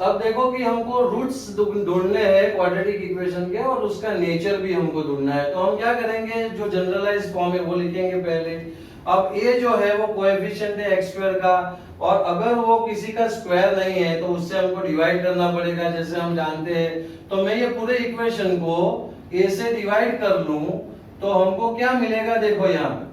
अब देखो कि हमको रूट्स ढूंढने हैं क्वाड्रेटिक इक्वेशन के और उसका नेचर भी हमको ढूंढना है। तो हम क्या करेंगे, जो जनरलाइज फॉर्म है वो लिखेंगे पहले। अब a जो है वो कोएफिशिएंट है x स्क्वायर का, और अगर वो किसी का स्क्वायर नहीं है तो उससे हमको डिवाइड करना पड़ेगा जैसे हम जानते हैं। तो मैं ये पूरे इक्वेशन को a से डिवाइड कर लूं तो हमको क्या मिलेगा, देखो यहाँ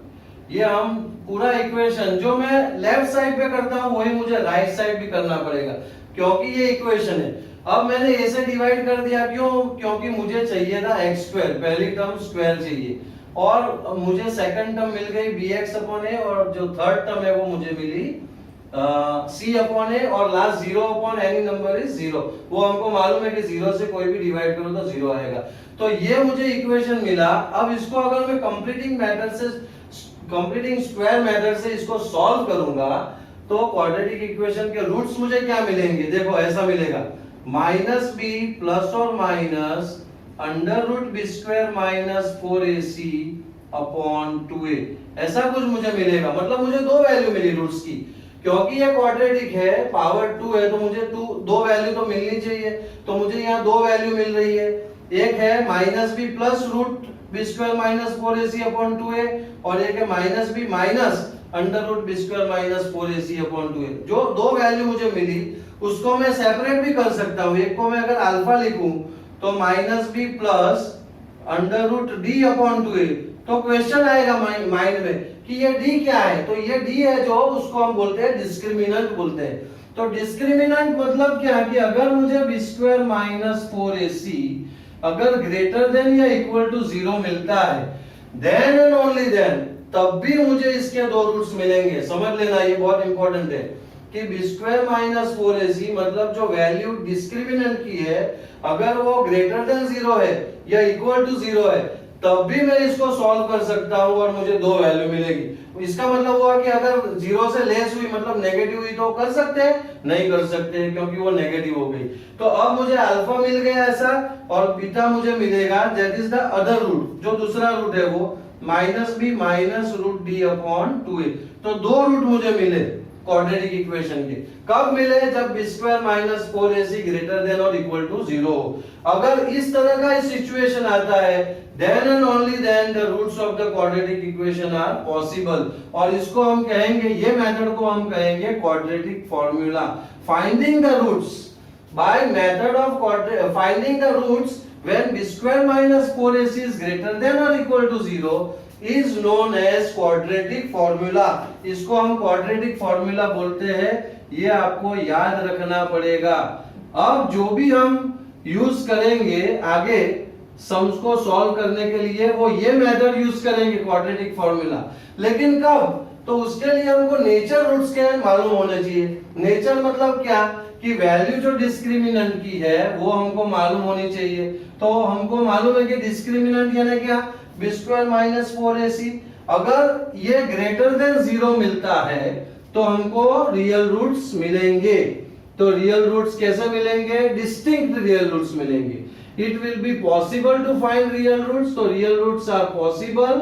ये हम पूरा इक्वेशन जो मैं लेफ्ट साइड पे करता हूँ वही मुझे राइट साइड भी करना पड़ेगा, क्योंकि ये इक्वेशन है। अब मैंने a से डिवाइड कर दिया, क्यों? क्योंकि मुझे चाहिए था x स्क्वायर, पहली टर्म स्क्वायर चाहिए, और मुझे सेकंड टर्म मिल गई bx अपॉन a, और जो थर्ड टर्म है वो मुझे मिली c अपॉन a, और last 0 upon any number is 0। वो हमको मालूम है कि 0 से कोई भी डिवाइड करो तो 0 आएगा। तो ये मुझे इक्वेशन मिला। अब इसको अगर मैं कंप्लीटिंग स्क्वायर मेथड से इसको सॉल्व करूंगा तो क्वाड्रेटिक इक्वेशन के रूट्स मुझे क्या मिलेंगे, देखो ऐसा मिलेगा -b प्लस और minus under root b square minus 4ac upon 2a, ऐसा कुछ मुझे मिलेगा। मतलब मुझे दो वैल्यू मिली रूट्स की, क्योंकि ये क्वाड्रेटिक है, पावर 2 है, तो मुझे दो वैल्यू तो मिलनी चाहिए। तो मुझे यहाँ दो वैल्यू मिल रही है, एक है -b plus root b square minus 4ac upon 2a, और एक है -b minus under root b square minus 4ac upon 2a। जो दो वैल्यू मुझे मिली उसको मैं सेपरेट भी कर सकता हूँ। एक को मैं अगर अल्फा लिखूं तो -b plus under root d upon 2a, तो क्वेश्चन आएगा माइंड में कि ये d क्या है। तो ये d है जो उसको हम बोलते हैं डिस्क्रिमिनेंट बोलते हैं। तो डिस्क्रिमिनेंट मतलब क्या कि अगर मुझे b स्क्वायर माइनस 4ac अगर ग्रेटर देन या इक्वल टू 0 मिलता है, देन एंड ओनली देन, तब भी मुझे इसके दो रूट्स मिलेंगे। समझ लेना, ये बहुत इंपॉर्टेंट है कि b स्क्वायर माइनस 4ac मतलब जो वैल्यू डिस्क्रिमिनेंट की है, अगर वो ग्रेटर देन 0 है या इक्वल टू 0 है, तब भी मैं इसको सॉल्व कर सकता हूं और मुझे दो वैल्यू मिलेगी। इसका मतलब हुआ कि अगर 0 से लेस हुई मतलब नेगेटिव हुई तो कर सकते हैं, नहीं कर सकते क्योंकि वो नेगेटिव हो गई। तो अब मुझे अल्फा मिल गया ऐसा, और बीटा मुझे मिलेगा that is the other root, जो दूसरा रूट है वो -b minus root d upon 2a। तो दो रूट मुझे मिले क्वाड्रेटिक इक्वेशन के। कब मिले? जब b square minus 4ac greater than और इक्वल टू 0 हो। अगर इस तरह का सिचुएशन आता है, then and only then the roots of the quadratic equation are possible, और इसको हम कहेंगे, ये मेथड को हम कहेंगे quadratic formula। finding the roots by method of finding the roots when b square minus 4ac is greater than or equal to 0 is known as quadratic formula। इसको हम quadratic formula बोलते हैं, ये आपको याद रखना पड़ेगा। अब जो भी हम यूज करेंगे आगे सम्स को सॉल्व करने के लिए, वो ये मेथड यूज करेंगे क्वाड्रेटिक फॉर्मूला। लेकिन कब? तो उसके लिए हमको नेचर रूट्स के मालूम होने चाहिए। नेचर मतलब क्या कि वैल्यू जो डिस्क्रिमिनेंट की है वो हमको मालूम होनी चाहिए। तो हमको मालूम है कि डिस्क्रिमिनेंट यानी क्या, b स्क्वायर माइनस 4ac। अगर ये ग्रेटर देन 0 मिलता है तो हमको रियल रूट्स मिलेंगे। तो रियल रूट्स कैसे मिलेंगे? डिस्टिंक्ट रियल रूट्स मिलेंगे। It will be possible to find real roots, so real roots are possible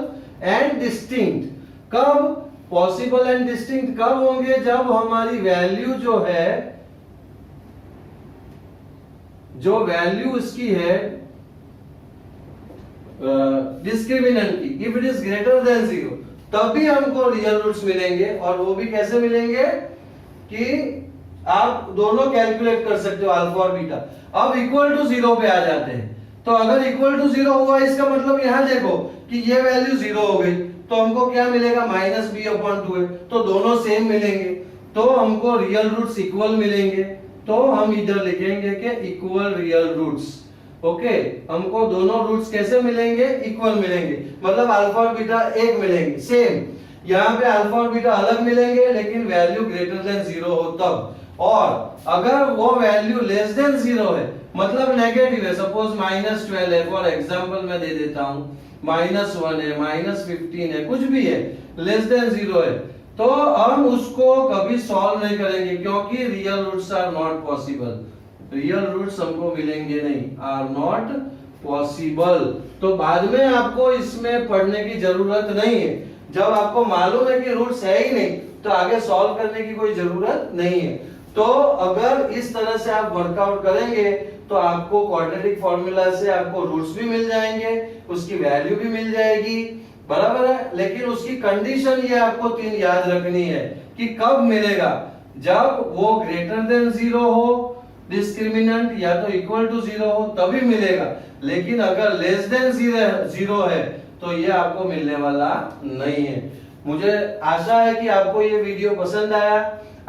and distinct। कब possible and distinct कब होंगे? जब हमारी वैल्यू जो है, जो वैल्यू इसकी है डिस्क्रिमिनेंट की, if it is greater than 0, तब भी हमको रियल रूट्स मिलेंगे। और वो भी कैसे मिलेंगे कि आप दोनों कैलकुलेट कर सकते हो, अल्फा और बीटा। अब इक्वल टू 0 पे आ जाते हैं। तो अगर इक्वल टू 0 हुआ, इसका मतलब यहां देखो कि ये वैल्यू 0 हो गई, तो हमको क्या मिलेगा? -b upon 2a। तो दोनों सेम मिलेंगे, तो हमको रियल रूट्स इक्वल मिलेंगे। तो हम इधर लिखेंगे कि इक्वल रियल रूट्स। ओके, हमको दोनों रूट्स कैसे मिलेंगे? इक्वल मिलेंगे, मतलब अल्फा और बीटा एक मिलेंगे सेम। यहाँ पे अल्फा और बीटा अलग मिलेंगे लेकिन वैल्यू ग्रेटर देन 0 हो तब। और अगर वो वैल्यू लेस देन 0 है, मतलब नेगेटिव है, सपोज -12 है, फॉर एग्जांपल मैं दे देता हूं, -1 है, -15 है, कुछ भी है, लेस देन 0 है, तो हम उसको कभी सॉल्व नहीं करेंगे क्योंकि real roots are not possible. Real roots हमको मिलेंगे नहीं, आर नॉट पॉसिबल। तो बाद में आपको इसमें पढ़ने की जरूरत नहीं है। जब आपको मालूम है कि रूट्स है ही नहीं तो आगे सॉल्व करने की कोई जरूरत नहीं है। तो अगर इस तरह से आप वर्कआउट करेंगे तो आपको क्वाड्रेटिक फॉर्मूला से आपको रूट्स भी मिल जाएंगे, उसकी वैल्यू भी मिल जाएगी, बराबर है। लेकिन उसकी कंडीशन ये आपको 3 याद रखनी है कि कब मिलेगा, जब वो ग्रेटर देन 0 हो, डिस्क्रिमिनेंट या तो इक्वल टू 0 हो तभी मिलेगा। लेकिन अगर लेस देन 0 है तो ये आपको मिलने वाला नहीं है। मुझे आशा है कि आपको ये वीडियो पसंद आया।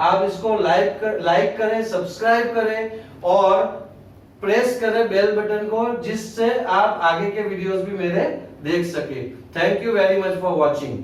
आप इसको लाइक करें, सब्सक्राइब करें और प्रेस करें बेल बटन को, जिससे आप आगे के वीडियोस भी मेरे देख सके। Thank you very much for watching.